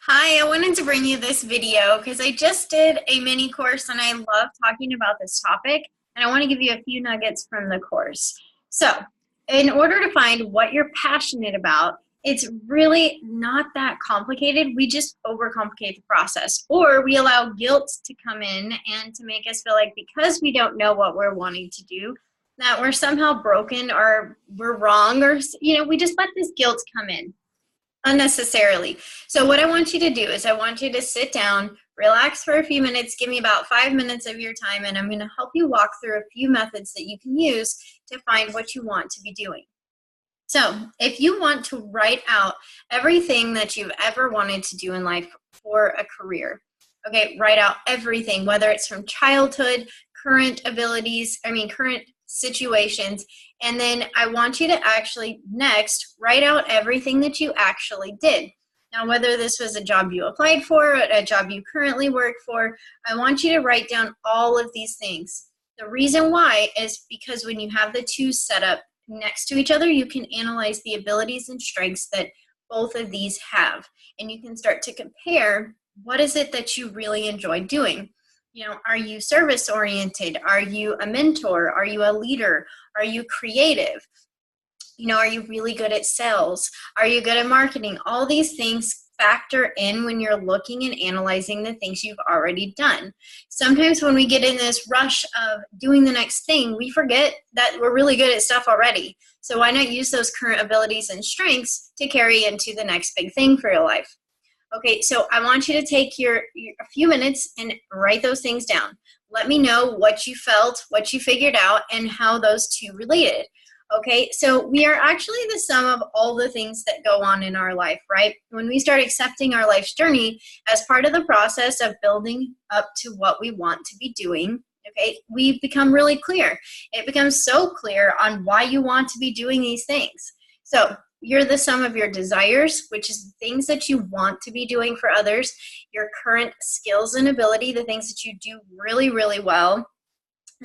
Hi, I wanted to bring you this video because I just did a mini course and I love talking about this topic, and I want to give you a few nuggets from the course. So, in order to find what you're passionate about, it's really not that complicated. We just overcomplicate the process, or we allow guilt to come in and to make us feel like because we don't know what we're wanting to do, that we're somehow broken or we're wrong, or we just let this guilt come in unnecessarily. So what I want you to do is I want you to sit down, relax for a few minutes, give me about 5 minutes of your time, and I'm going to help you walk through a few methods that you can use to find what you want to be doing. So if you want to write out everything that you've ever wanted to do in life for a career, okay, write out everything, whether it's from childhood, current abilities, current situations, and then I want you to actually next write out everything that you actually did. Now, whether this was a job you applied for, a job you currently work for, I want you to write down all of these things. The reason why is because when you have the two set up next to each other, you can analyze the abilities and strengths that both of these have. And you can start to compare what is it that you really enjoy doing. Are you service oriented? Are you a mentor? Are you a leader? Are you creative? Are you really good at sales? Are you good at marketing? All these things factor in when you're looking and analyzing the things you've already done. Sometimes when we get in this rush of doing the next thing, we forget that we're really good at stuff already. So why not use those current abilities and strengths to carry into the next big thing for your life? Okay, so I want you to take a few minutes and write those things down. Let me know what you felt, what you figured out, and how those two related. Okay, so we are actually the sum of all the things that go on in our life, right? When we start accepting our life's journey as part of the process of building up to what we want to be doing, okay, we become really clear. It becomes so clear on why you want to be doing these things. So you're the sum of your desires, which is the things that you want to be doing for others, your current skills and ability, the things that you do really, really well,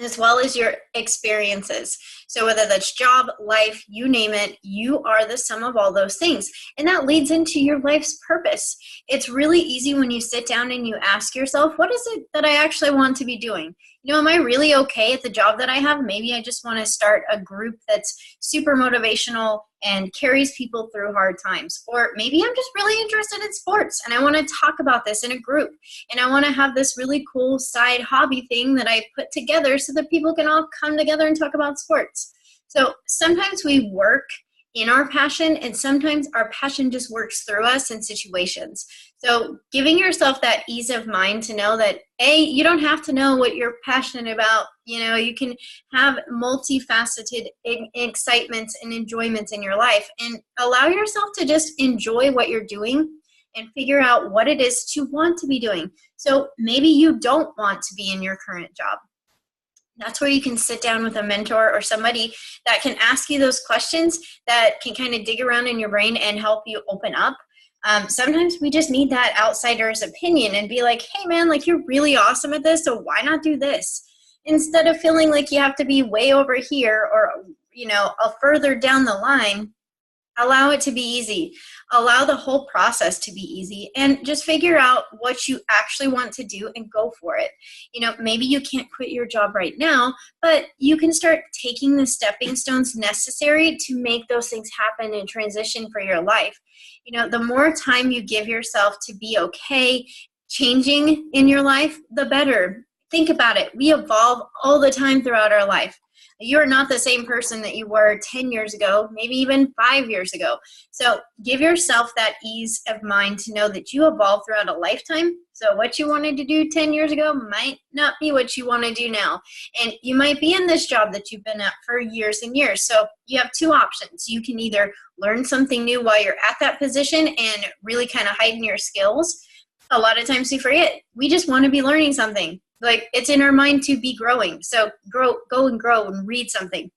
as well as your experiences. So whether that's job, life, you name it, you are the sum of all those things. And that leads into your life's purpose. It's really easy when you sit down and you ask yourself, what is it that I actually want to be doing? Am I really okay at the job that I have? Maybe I just want to start a group that's super motivational and carries people through hard times. Or maybe I'm just really interested in sports and I want to talk about this in a group. And I want to have this really cool side hobby thing that I put together so that people can all come together and talk about sports. So sometimes we work in our passion, and sometimes our passion just works through us in situations. So giving yourself that ease of mind to know that, you don't have to know what you're passionate about. You can have multifaceted excitements and enjoyments in your life, and allow yourself to just enjoy what you're doing and figure out what it is that you want to be doing. So maybe you don't want to be in your current job. That's where you can sit down with a mentor or somebody that can ask you those questions that can kind of dig around in your brain and help you open up. Sometimes we just need that outsider's opinion and be like, hey man, you're really awesome at this, so why not do this? Instead of feeling like you have to be way over here or, a further down the line. Allow it to be easy. Allow the whole process to be easy, and just figure out what you actually want to do and go for it. Maybe you can't quit your job right now, but you can start taking the stepping stones necessary to make those things happen and transition for your life. The more time you give yourself to be okay changing in your life, the better. Think about it. We evolve all the time throughout our life. You're not the same person that you were 10 years ago, maybe even 5 years ago. So give yourself that ease of mind to know that you evolve throughout a lifetime. So what you wanted to do 10 years ago might not be what you want to do now. And you might be in this job that you've been at for years and years. So you have two options. You can either learn something new while you're at that position and really kind of heighten your skills. A lot of times we forget. We just want to be learning something. It's in our mind to be growing. So go and grow and read something.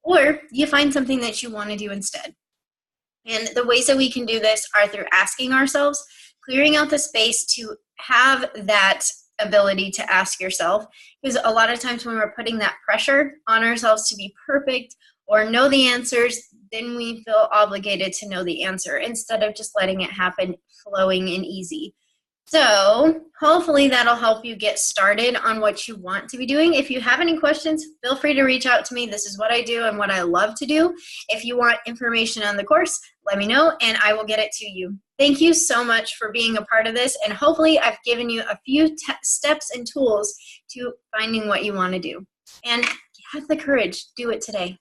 Or you find something that you want to do instead. And the ways that we can do this are through asking ourselves, clearing out the space to have that ability to ask yourself. Because a lot of times when we're putting that pressure on ourselves to be perfect or know the answers, then we feel obligated to know the answer instead of just letting it happen flowing and easy. So hopefully that'll help you get started on what you want to be doing. If you have any questions, feel free to reach out to me. This is what I do and what I love to do. If you want information on the course, let me know and I will get it to you. Thank you so much for being a part of this, and hopefully I've given you a few steps and tools to finding what you want to do. And have the courage. Do it today.